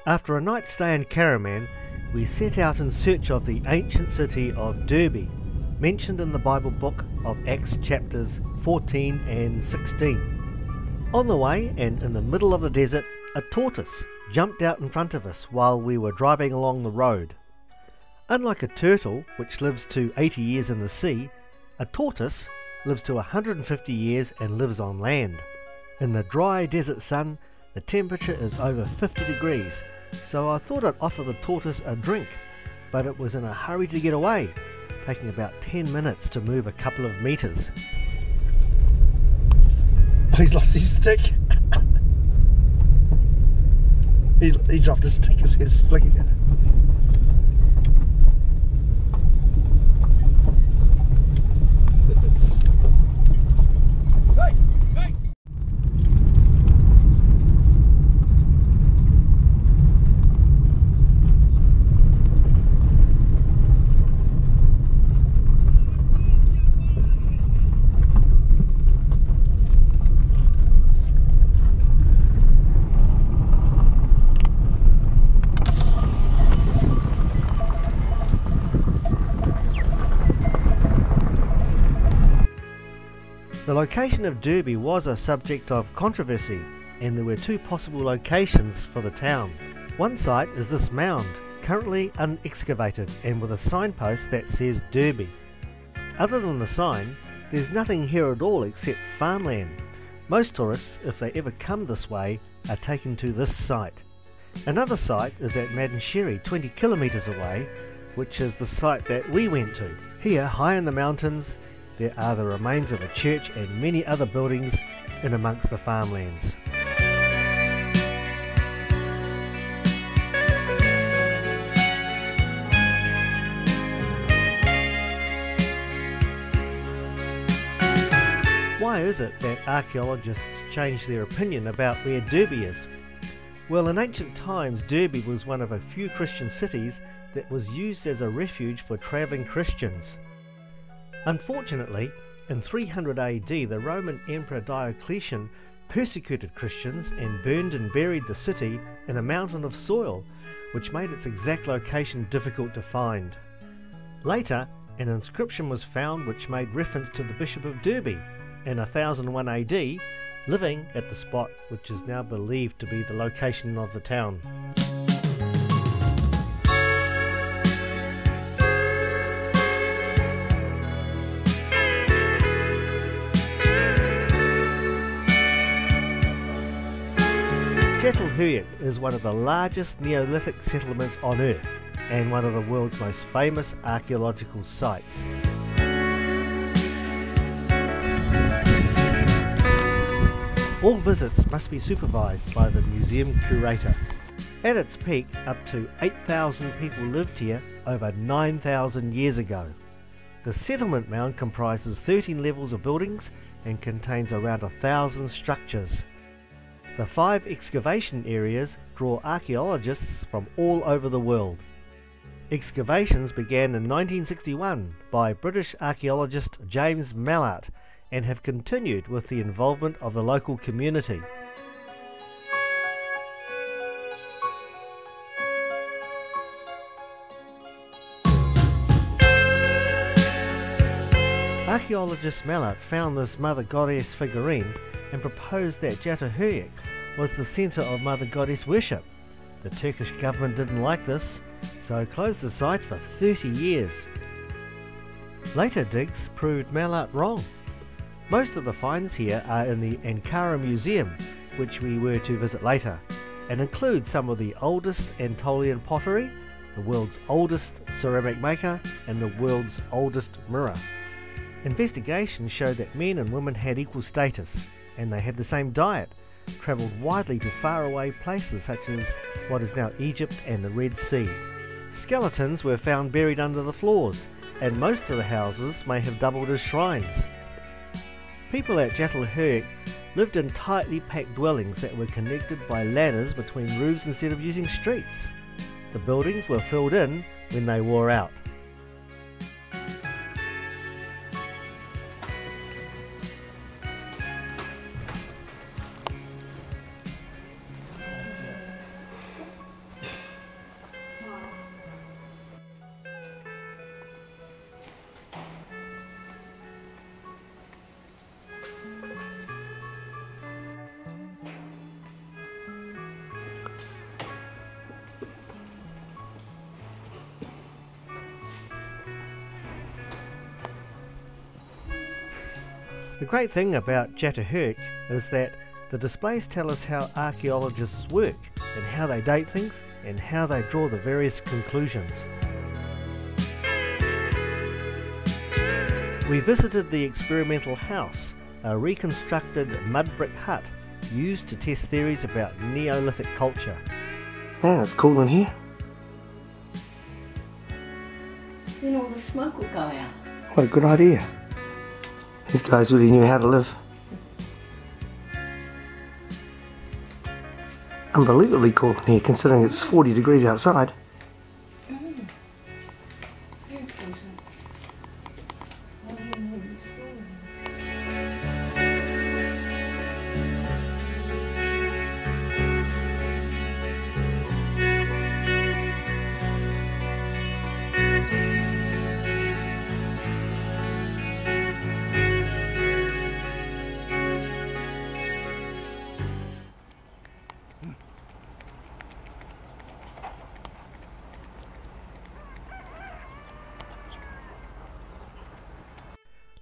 After a night's stay in Karaman, we set out in search of the ancient city of Derbe, mentioned in the Bible book of Acts chapters 14 and 16. On the way, and in the middle of the desert, a tortoise jumped out in front of us while we were driving along the road. Unlike a turtle, which lives to 80 years in the sea, a tortoise lives to 150 years and lives on land. In the dry desert sun, the temperature is over 50 degrees, so I thought I'd offer the tortoise a drink, but it was in a hurry to get away, taking about 10 minutes to move a couple of meters. Oh, he's lost his stick. he dropped his stick as he was flicking it. The location of Derbe was a subject of controversy, and there were two possible locations for the town. One site is this mound, currently unexcavated and with a signpost that says Derbe. Other than the sign, there's nothing here at all except farmland. Most tourists, if they ever come this way, are taken to this site. Another site is at Madansheri, 20 kilometres away, which is the site that we went to. Here, high in the mountains, there are the remains of a church and many other buildings in amongst the farmlands. Why is it that archaeologists change their opinion about where Derbe is? Well, in ancient times, Derbe was one of a few Christian cities that was used as a refuge for travelling Christians. Unfortunately, in 300 AD, the Roman Emperor Diocletian persecuted Christians and burned and buried the city in a mountain of soil, which made its exact location difficult to find. Later, an inscription was found which made reference to the Bishop of Derbe in 1001 AD, living at the spot which is now believed to be the location of the town. Catalhoyuk is one of the largest Neolithic settlements on Earth and one of the world's most famous archaeological sites. All visits must be supervised by the museum curator. At its peak, up to 8,000 people lived here over 9,000 years ago. The settlement mound comprises 13 levels of buildings and contains around 1,000 structures. The 5 excavation areas draw archaeologists from all over the world. Excavations began in 1961 by British archaeologist James Mallard and have continued with the involvement of the local community. Archaeologist Mallard found this Mother Goddess figurine and proposed that Catalhoyuk was the centre of Mother Goddess worship. The Turkish government didn't like this, so closed the site for 30 years. Later digs proved Mallard wrong. Most of the finds here are in the Ankara Museum, which we were to visit later, and include some of the oldest Anatolian pottery, the world's oldest ceramic maker, and the world's oldest mirror. Investigations showed that men and women had equal status, and they had the same diet, travelled widely to faraway places such as what is now Egypt and the Red Sea. Skeletons were found buried under the floors, and most of the houses may have doubled as shrines. People at Catalhoyuk lived in tightly packed dwellings that were connected by ladders between roofs instead of using streets. The buildings were filled in when they wore out. The great thing about Catalhoyuk is that the displays tell us how archaeologists work and how they date things and how they draw the various conclusions. We visited the experimental house, a reconstructed mud brick hut used to test theories about Neolithic culture. Man, it's cool in here. Then all the smoke will go out. What a good idea. These guys really knew how to live. Unbelievably cool in here considering it's 40 degrees outside. Very pleasant.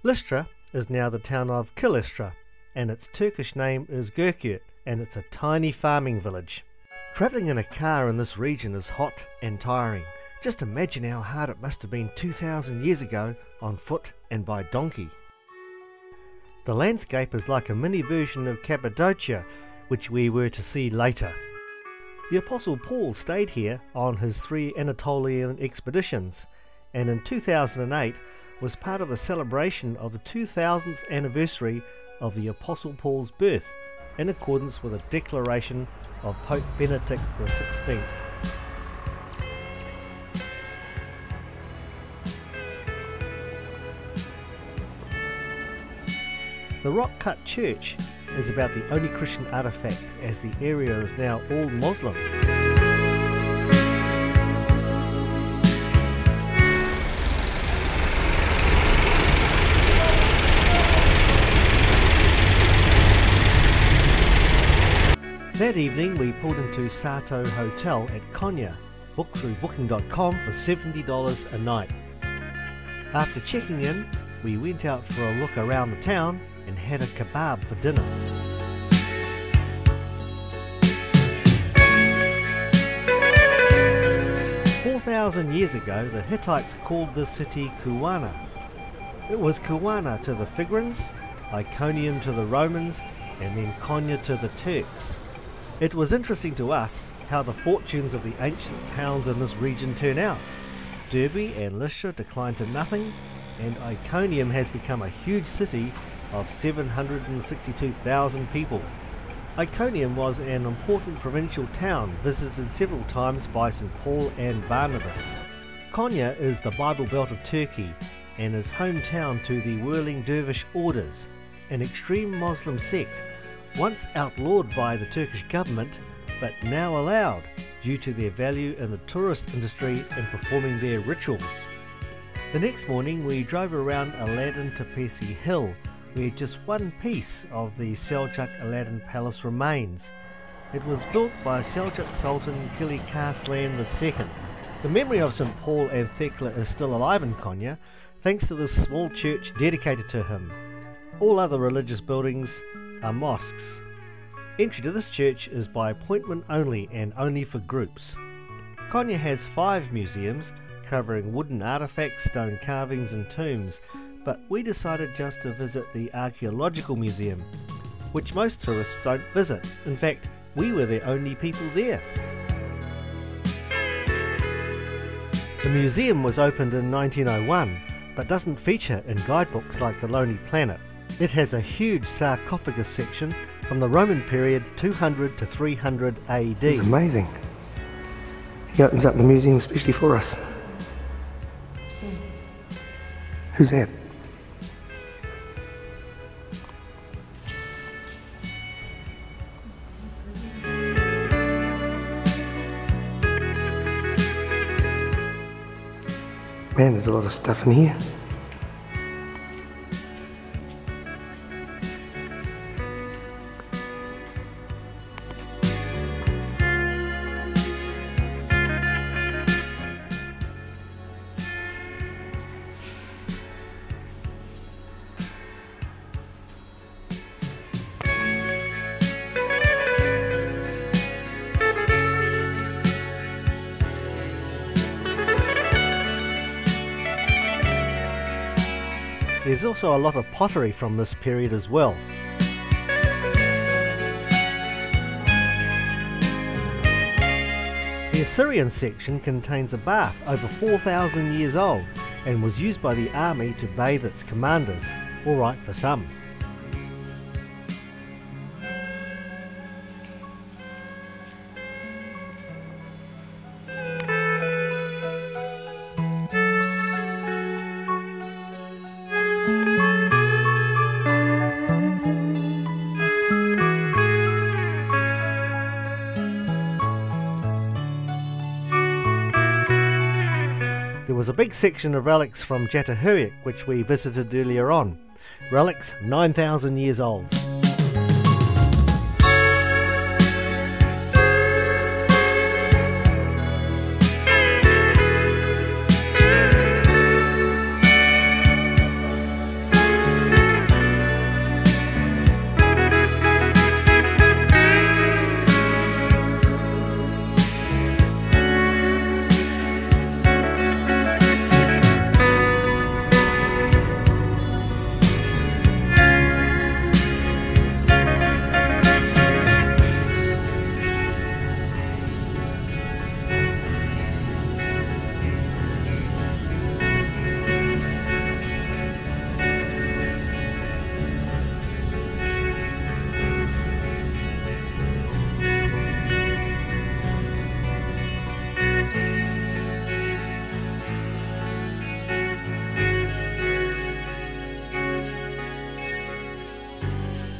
Lystra is now the town of Lystra, and its Turkish name is Kirgoz, and it's a tiny farming village. Travelling in a car in this region is hot and tiring. Just imagine how hard it must have been 2,000 years ago on foot and by donkey. The landscape is like a mini version of Cappadocia, which we were to see later. The Apostle Paul stayed here on his 3 Anatolian expeditions, and in 2008 was part of the celebration of the 2000th anniversary of the Apostle Paul's birth, in accordance with a declaration of Pope Benedict XVI. The rock-cut church is about the only Christian artefact, as the area is now all Muslim. That evening we pulled into Sato Hotel at Konya, booked through booking.com for $70 a night. After checking in, we went out for a look around the town and had a kebab for dinner. "4,000 years ago, the Hittites called this city Kuwana. It was Kuwana to the Figrans, Iconium to the Romans, and then Konya to the Turks. It was interesting to us how the fortunes of the ancient towns in this region turn out. Derbe and Lystra declined to nothing, and Iconium has become a huge city of 762,000 people. Iconium was an important provincial town visited several times by St. Paul and Barnabas. Konya is the Bible Belt of Turkey and is hometown to the whirling dervish orders, an extreme Muslim sect once outlawed by the Turkish government, but now allowed due to their value in the tourist industry and performing their rituals. The next morning we drove around Aladdin Tepesi Hill, where just one piece of the Seljuk Aladdin Palace remains. It was built by Seljuk Sultan Kilik Arslan II. The memory of St. Paul and Thekla is still alive in Konya, thanks to this small church dedicated to him. All other religious buildings are mosques. Entry to this church is by appointment only and only for groups. Konya has 5 museums covering wooden artefacts, stone carvings and tombs, but we decided just to visit the Archaeological Museum, which most tourists don't visit. In fact, we were the only people there. The museum was opened in 1901, but doesn't feature in guidebooks like The Lonely Planet. It has a huge sarcophagus section from the Roman period 200 to 300 AD. It's amazing. He opens up the museum especially for us. Who's that? Man, there's a lot of stuff in here. There's also a lot of pottery from this period as well. The Assyrian section contains a bath over 4,000 years old and was used by the army to bathe its commanders, alright for some. There was a big section of relics from Catalhoyuk which we visited earlier on. Relics 9,000 years old.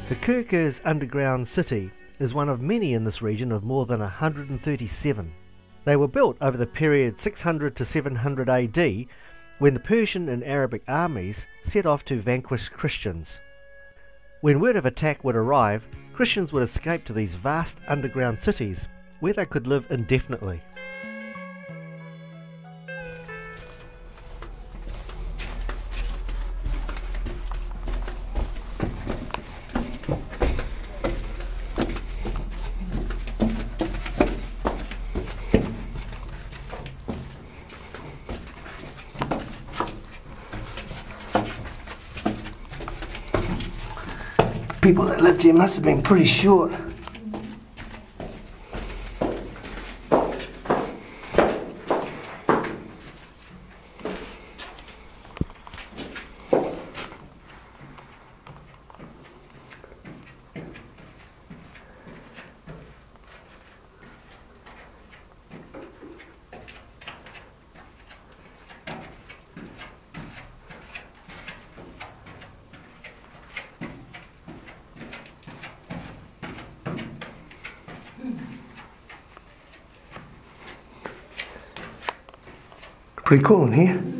The Kirgoz underground city is one of many in this region of more than 137. They were built over the period 600 to 700 AD when the Persian and Arabic armies set off to vanquish Christians. When word of attack would arrive, Christians would escape to these vast underground cities where they could live indefinitely. People that lived here must have been pretty short. Pretty cool in here.